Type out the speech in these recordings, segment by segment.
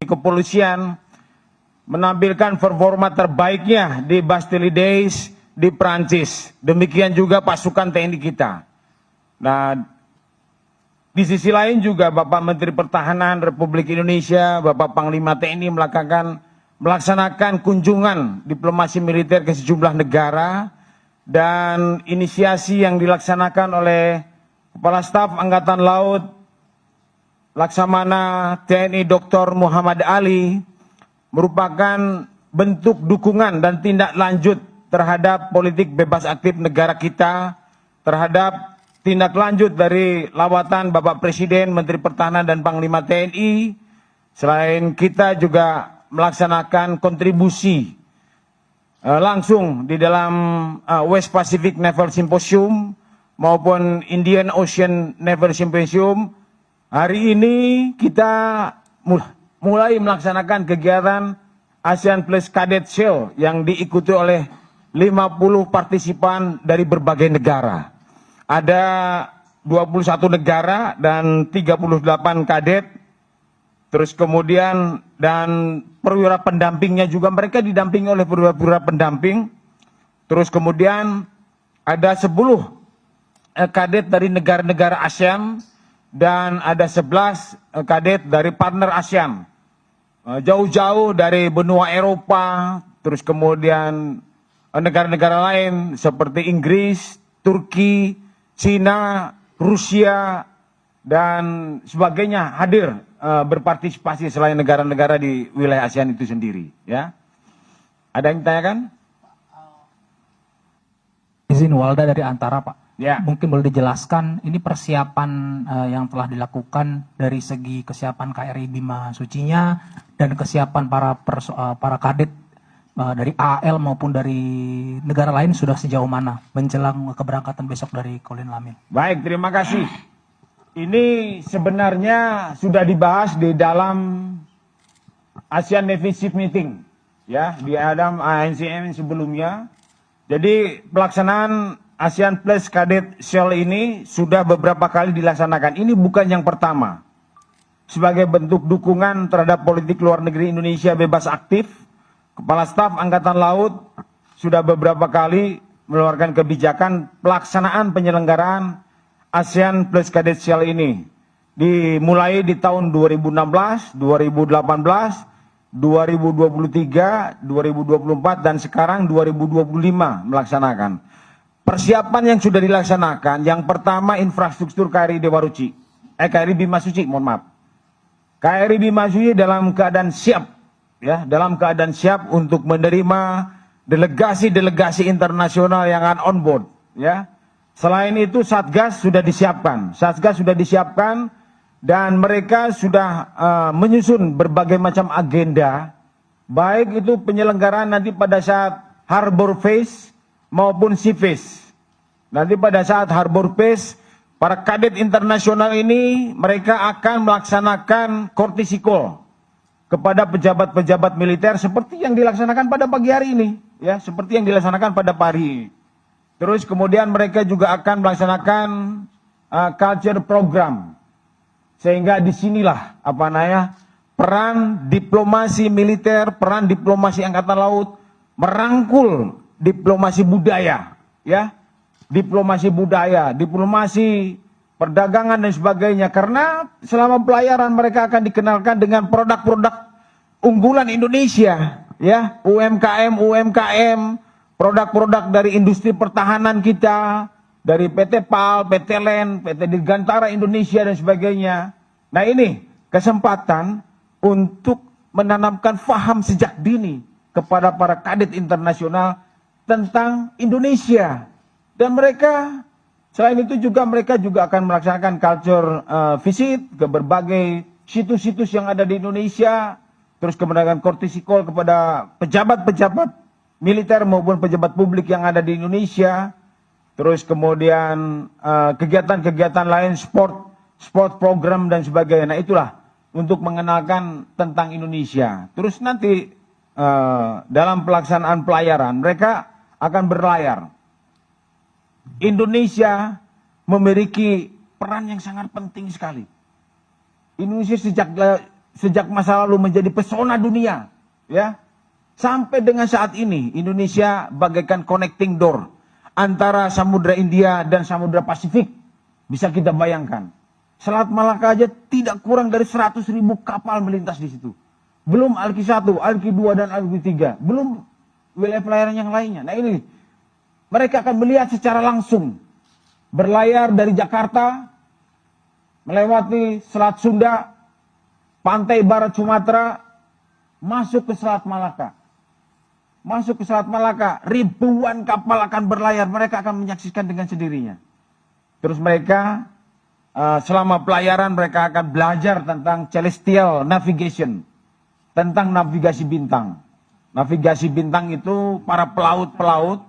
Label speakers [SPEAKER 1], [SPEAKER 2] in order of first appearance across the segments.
[SPEAKER 1] kepolisian menampilkan performa terbaiknya di Bastille Days di Prancis. Demikian juga pasukan TNI kita. Nah, di sisi lain juga Bapak Menteri Pertahanan Republik Indonesia, Bapak Panglima TNI melaksanakan kunjungan diplomasi militer ke sejumlah negara, dan inisiasi yang dilaksanakan oleh Kepala Staf Angkatan Laut Laksamana TNI Dr. Muhammad Ali merupakan bentuk dukungan dan tindak lanjut terhadap politik bebas aktif negara kita, terhadap tindak lanjut dari lawatan Bapak Presiden, Menteri Pertahanan dan Panglima TNI. Selain kita juga melaksanakan kontribusi langsung di dalam West Pacific Naval Symposium maupun Indian Ocean Naval Symposium. Hari ini kita mulai melaksanakan kegiatan ASEAN Plus Cadet Show yang diikuti oleh 50 partisipan dari berbagai negara. Ada 21 negara dan 38 kadet. Terus kemudian dan perwira pendampingnya juga, mereka didampingi oleh perwira pendamping. Terus kemudian ada 10 kadet dari negara-negara ASEAN dan ada 11 kadet dari partner ASEAN. Jauh-jauh dari benua Eropa, terus kemudian negara-negara lain seperti Inggris, Turki, Cina, Rusia, dan sebagainya hadir berpartisipasi selain negara-negara di wilayah ASEAN itu sendiri. Ya, ada yang ditanyakan?
[SPEAKER 2] Izin Walda dari Antara, Pak.
[SPEAKER 1] Ya.
[SPEAKER 2] Mungkin boleh dijelaskan ini persiapan yang telah dilakukan dari segi kesiapan KRI Bima Sucinya dan kesiapan para kadet dari AL maupun dari negara lain sudah sejauh mana menjelang keberangkatan besok dari Kolin Lamil.
[SPEAKER 1] Baik, terima kasih. Ini sebenarnya sudah dibahas di dalam ASEAN Navy Chief Meeting, ya, di Adam ANCM sebelumnya. Jadi pelaksanaan ASEAN Plus Cadet Show ini sudah beberapa kali dilaksanakan. Ini bukan yang pertama. Sebagai bentuk dukungan terhadap politik luar negeri Indonesia bebas aktif, Kepala Staf Angkatan Laut sudah beberapa kali mengeluarkan kebijakan pelaksanaan penyelenggaraan ASEAN Plus Cadet Show ini. Dimulai di tahun 2016, 2018, 2023, 2024, dan sekarang 2025 melaksanakan. Persiapan yang sudah dilaksanakan, yang pertama infrastruktur KRI Dewa Ruci, KRI Bima Suci, mohon maaf. KRI Bima Suci dalam keadaan siap, ya, dalam keadaan siap untuk menerima delegasi-delegasi internasional yang akan on board, ya. Selain itu Satgas sudah disiapkan, dan mereka sudah menyusun berbagai macam agenda, baik itu penyelenggaraan nanti pada saat Harbor Phase maupun Sea Phase. Nanti pada saat Harbor Phase, para kadet internasional ini mereka akan melaksanakan kortisikol kepada pejabat-pejabat militer seperti yang dilaksanakan pada pagi hari ini, ya, seperti yang dilaksanakan pada pagi ini. Terus kemudian mereka juga akan melaksanakan culture program, sehingga disinilah peran diplomasi militer, peran diplomasi angkatan laut merangkul diplomasi budaya, ya, diplomasi perdagangan dan sebagainya, karena selama pelayaran mereka akan dikenalkan dengan produk-produk unggulan Indonesia, ya, UMKM, produk-produk dari industri pertahanan kita, dari PT PAL, PT LEN, PT Dirgantara Indonesia dan sebagainya. Nah, ini kesempatan untuk menanamkan faham sejak dini kepada para kadet internasional tentang Indonesia. Dan mereka, selain itu juga mereka juga akan melaksanakan culture visit ke berbagai situs-situs yang ada di Indonesia, terus kemudian kortisikol kepada pejabat-pejabat militer maupun pejabat publik yang ada di Indonesia, terus kemudian kegiatan-kegiatan lain, sport program dan sebagainya. Nah, itulah untuk mengenalkan tentang Indonesia. Terus nanti dalam pelaksanaan pelayaran mereka akan berlayar. Indonesia memiliki peran yang sangat penting sekali. Indonesia sejak sejak masa lalu menjadi pesona dunia, ya. Sampai dengan saat ini Indonesia bagaikan connecting door antara Samudra India dan Samudra Pasifik. Bisa kita bayangkan. Selat Malaka aja tidak kurang dari 100.000 kapal melintas di situ. Belum Alki 1, Alki 2 dan Alki 3. Belum wilayah pelayaran yang lainnya. Nah ini mereka akan melihat secara langsung. Berlayar dari Jakarta, melewati Selat Sunda, pantai barat Sumatera, masuk ke Selat Malaka. Masuk ke Selat Malaka, ribuan kapal akan berlayar. Mereka akan menyaksikan dengan sendirinya. Terus mereka selama pelayaran mereka akan belajar tentang celestial navigation, tentang navigasi bintang. Navigasi bintang itu para pelaut-pelaut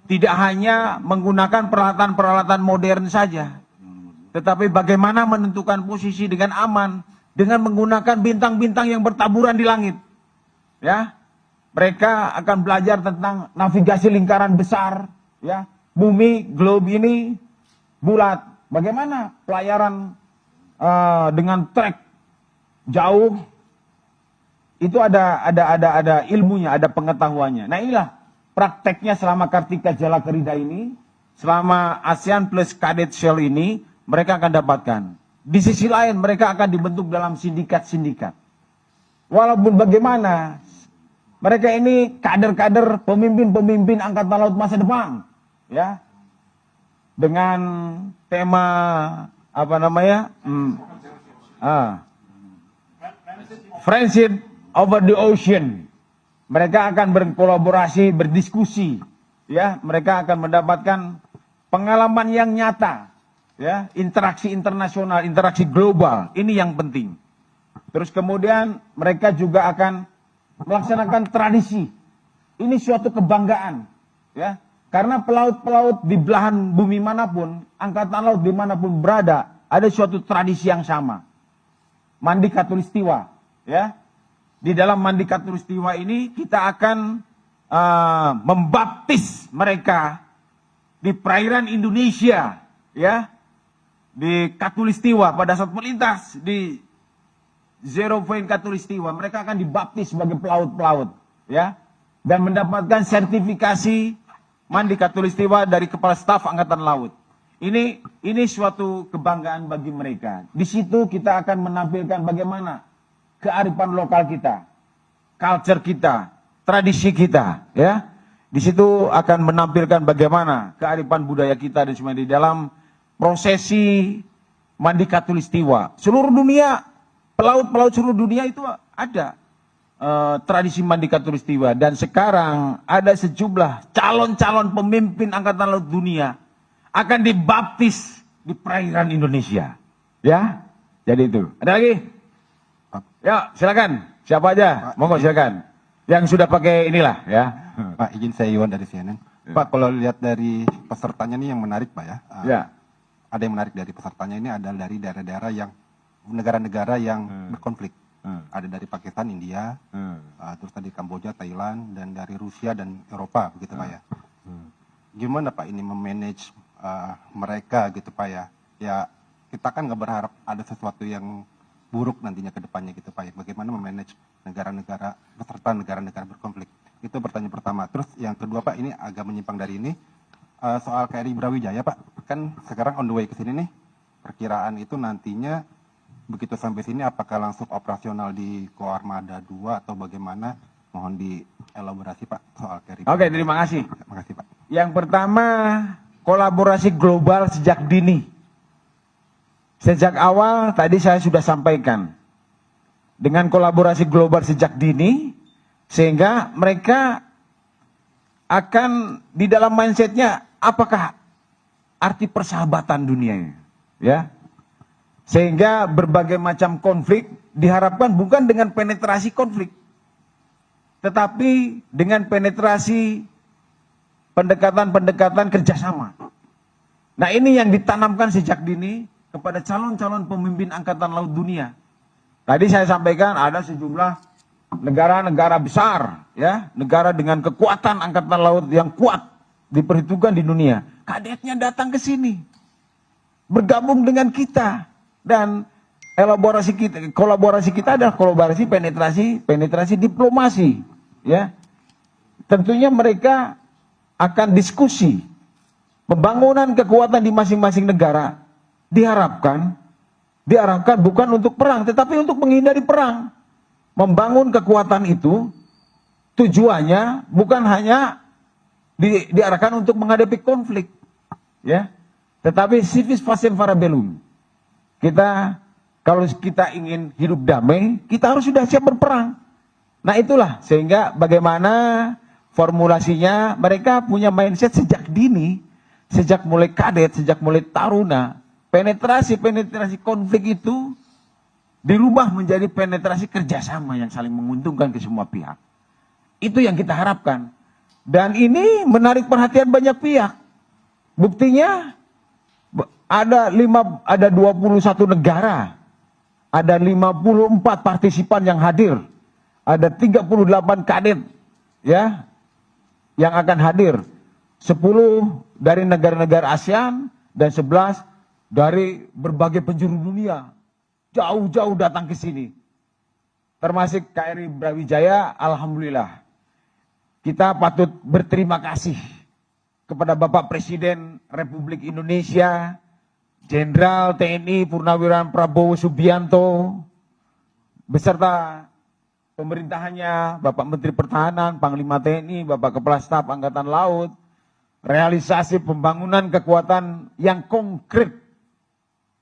[SPEAKER 1] tidak hanya menggunakan peralatan-peralatan modern saja, tetapi bagaimana menentukan posisi dengan aman dengan menggunakan bintang-bintang yang bertaburan di langit. Ya, mereka akan belajar tentang navigasi lingkaran besar. Ya, bumi, globe ini bulat. Bagaimana pelayaran dengan trek jauh itu ada ilmunya, ada pengetahuannya. Nah inilah prakteknya selama Kartika Jala Kerida ini, selama ASEAN Plus Cadet Shell ini mereka akan dapatkan. Di sisi lain mereka akan dibentuk dalam sindikat-sindikat. Walaupun bagaimana mereka ini kader-kader pemimpin-pemimpin angkatan laut masa depan, ya. Dengan tema apa namanya? Friendship over the ocean. Mereka akan berkolaborasi, berdiskusi, ya. Mereka akan mendapatkan pengalaman yang nyata, ya. Interaksi internasional, interaksi global. Ini yang penting. Terus kemudian mereka juga akan melaksanakan tradisi. Ini suatu kebanggaan, ya. Karena pelaut-pelaut di belahan bumi manapun, angkatan laut dimanapun berada, ada suatu tradisi yang sama. Mandi Katulistiwa, ya. Di dalam Mandi Katulistiwa ini kita akan membaptis mereka di perairan Indonesia, ya. Di Katulistiwa pada saat melintas di Zero Point Katulistiwa, mereka akan dibaptis sebagai pelaut-pelaut, ya. Dan mendapatkan sertifikasi Mandi Katulistiwa dari Kepala Staf Angkatan Laut. Ini suatu kebanggaan bagi mereka. Di situ kita akan menampilkan bagaimana kearifan lokal kita, culture kita, tradisi kita, ya. Di situ akan menampilkan bagaimana kearifan budaya kita dan semua di dalam prosesi Mandi Katulistiwa. Seluruh dunia, pelaut-pelaut seluruh dunia itu ada tradisi Mandi Katulistiwa, dan sekarang ada sejumlah calon-calon pemimpin angkatan laut dunia akan dibaptis di perairan Indonesia, ya. Jadi itu. Ada lagi? Ya, silakan. Siapa aja? Monggo silakan. Yang sudah pakai inilah, ya.
[SPEAKER 3] Pak, izin saya Iwan dari CNN. Pak, kalau lihat dari pesertanya ini yang menarik, Pak, ya.
[SPEAKER 1] Ya.
[SPEAKER 3] Ada yang menarik dari pesertanya ini adalah dari daerah-daerah yang negara-negara yang berkonflik. Ada dari Pakistan, India, terus tadi Kamboja, Thailand, dan dari Rusia dan Eropa, begitu Pak ya. Gimana Pak ini memanage mereka gitu Pak ya? Ya kita kan nggak berharap ada sesuatu yang buruk nantinya ke depannya gitu Pak ya. Bagaimana memanage negara-negara peserta negara-negara berkonflik? Itu pertanyaan pertama. Terus yang kedua Pak, ini agak menyimpang dari ini, soal KRI Brawijaya Pak. Kan sekarang on the way ke sini nih, perkiraan itu nantinya begitu sampai sini apakah langsung operasional di Koarmada 2 atau bagaimana? Mohon dielaborasi Pak soal KRI.
[SPEAKER 1] Oke, terima kasih.
[SPEAKER 3] Terima kasih Pak.
[SPEAKER 1] Yang pertama, kolaborasi global sejak dini. Sejak awal tadi saya sudah sampaikan. Dengan kolaborasi global sejak dini, sehingga mereka akan di dalam mindsetnya apakah arti persahabatan dunia ini, ya. Sehingga berbagai macam konflik diharapkan bukan dengan penetrasi konflik, tetapi dengan penetrasi pendekatan-pendekatan kerjasama. Nah ini yang ditanamkan sejak dini kepada calon-calon pemimpin angkatan laut dunia. Tadi saya sampaikan ada sejumlah negara-negara besar, ya, negara dengan kekuatan angkatan laut yang kuat diperhitungkan di dunia. Kadetnya datang ke sini, bergabung dengan kita, dan kolaborasi kita adalah kolaborasi penetrasi diplomasi, ya. Tentunya mereka akan diskusi pembangunan kekuatan di masing-masing negara diharapkan bukan untuk perang, tetapi untuk menghindari perang. Membangun kekuatan itu tujuannya bukan hanya diarahkan untuk menghadapi konflik, ya, tetapi civis pacem para bellum. Kalau kita ingin hidup damai, kita harus sudah siap berperang. Nah itulah sehingga bagaimana formulasinya mereka punya mindset sejak dini, sejak mulai kadet, sejak mulai taruna. Penetrasi konflik itu dirubah menjadi penetrasi kerjasama yang saling menguntungkan ke semua pihak. Itu yang kita harapkan. Dan ini menarik perhatian banyak pihak. Buktinya ada 21 negara, ada 54 partisipan yang hadir, ada 38 kadet, ya, yang akan hadir. 10 dari negara-negara ASEAN dan 11 dari berbagai penjuru dunia. Jauh-jauh datang ke sini. Termasuk KRI Brawijaya, alhamdulillah. Kita patut berterima kasih kepada Bapak Presiden Republik Indonesia, Jenderal TNI Purnawirawan Prabowo Subianto, beserta pemerintahannya, Bapak Menteri Pertahanan, Panglima TNI, Bapak Kepala Staf Angkatan Laut, realisasi pembangunan kekuatan yang konkret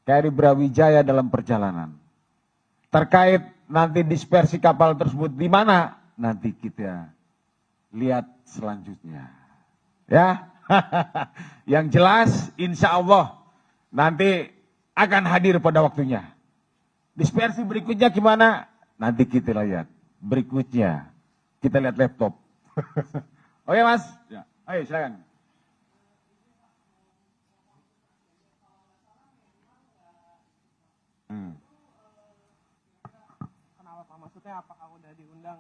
[SPEAKER 1] KRI Brawijaya dalam perjalanan. Terkait nanti dispersi kapal tersebut di mana, nanti kita lihat selanjutnya. Ya, yang jelas insya Allah nanti akan hadir pada waktunya. Dispersi berikutnya gimana? Nanti kita lihat. Berikutnya kita lihat laptop. Oke Mas, ya. Ayo silakan.
[SPEAKER 4] Kenapa Pak? Maksudnya apakah udah diundang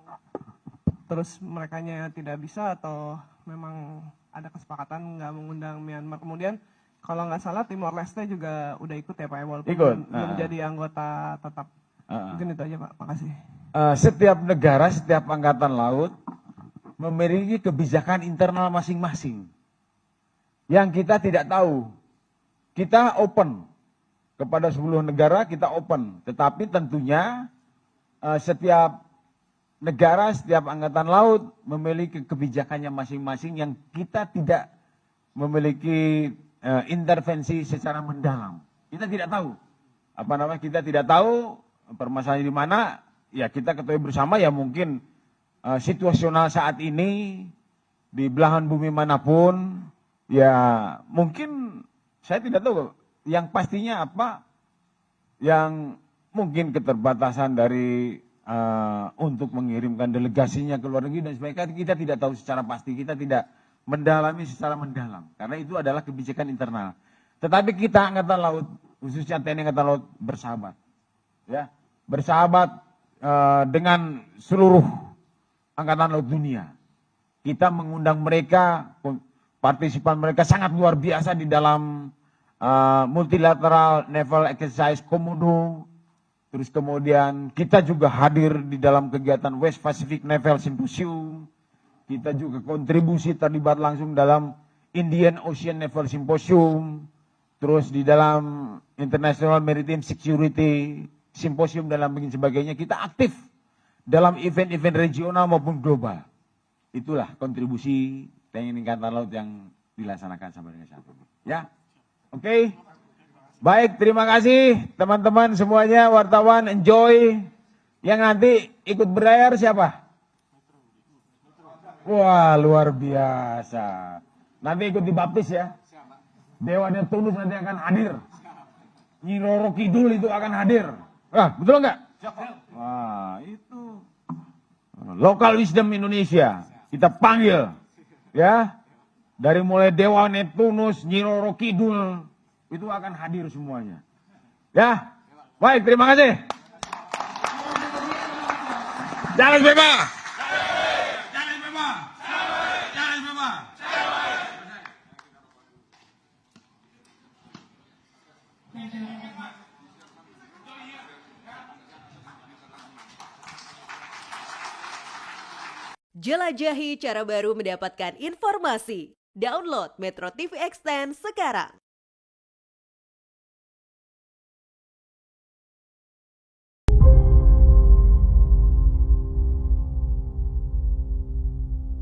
[SPEAKER 4] terus merekanya tidak bisa atau memang ada kesepakatan nggak mengundang Myanmar? Kemudian kalau nggak salah Timor Leste juga udah ikut ya Pak, walaupun belum jadi anggota tetap. Mungkin itu aja Pak, makasih.
[SPEAKER 1] Setiap negara, setiap angkatan laut memiliki kebijakan internal masing-masing yang kita tidak tahu. Kita open kepada 10 negara, kita open, tetapi tentunya setiap negara, setiap angkatan laut memiliki kebijakannya masing-masing yang kita tidak memiliki intervensi secara mendalam. Kita tidak tahu. Kita tidak tahu permasalahan di mana. Ya kita ketahui bersama ya mungkin situasional saat ini di belahan bumi manapun, ya mungkin saya tidak tahu. Yang pastinya apa? Yang mungkin keterbatasan dari untuk mengirimkan delegasinya ke luar negeri dan sebagainya, kita tidak tahu secara pasti, kita tidak mendalami secara mendalam, karena itu adalah kebijakan internal. Tetapi kita Angkatan Laut, khususnya TNI Angkatan Laut bersahabat, ya, bersahabat dengan seluruh Angkatan Laut dunia. Kita mengundang mereka, partisipan mereka sangat luar biasa di dalam multilateral naval exercise Komodo. Terus kemudian kita juga hadir di dalam kegiatan West Pacific Naval Symposium. Kita juga kontribusi terlibat langsung dalam Indian Ocean Naval Symposium. Terus di dalam International Maritime Security Symposium dan lain sebagainya. Kita aktif dalam event-event regional maupun global. Itulah kontribusi TNI Angkatan Laut yang dilaksanakan sampai dengan saat ini. Ya. Oke, baik, terima kasih teman-teman semuanya, wartawan, enjoy. Yang nanti ikut berlayar siapa? Wah, luar biasa. Nanti ikut dibaptis ya. Dewa Neptunus nanti akan hadir. Nyi Roro Kidul itu akan hadir. Betul enggak? Wah, itu lokal wisdom Indonesia. Kita panggil, ya. Dari mulai Dewa Neptunus, Nyi Roro Kidul, itu akan hadir semuanya. Ya, baik, terima kasih. Jangan bebas. Jangan bebas. Jangan bebas.
[SPEAKER 5] Jelajahi cara baru mendapatkan informasi. Download Metro TV Extend sekarang.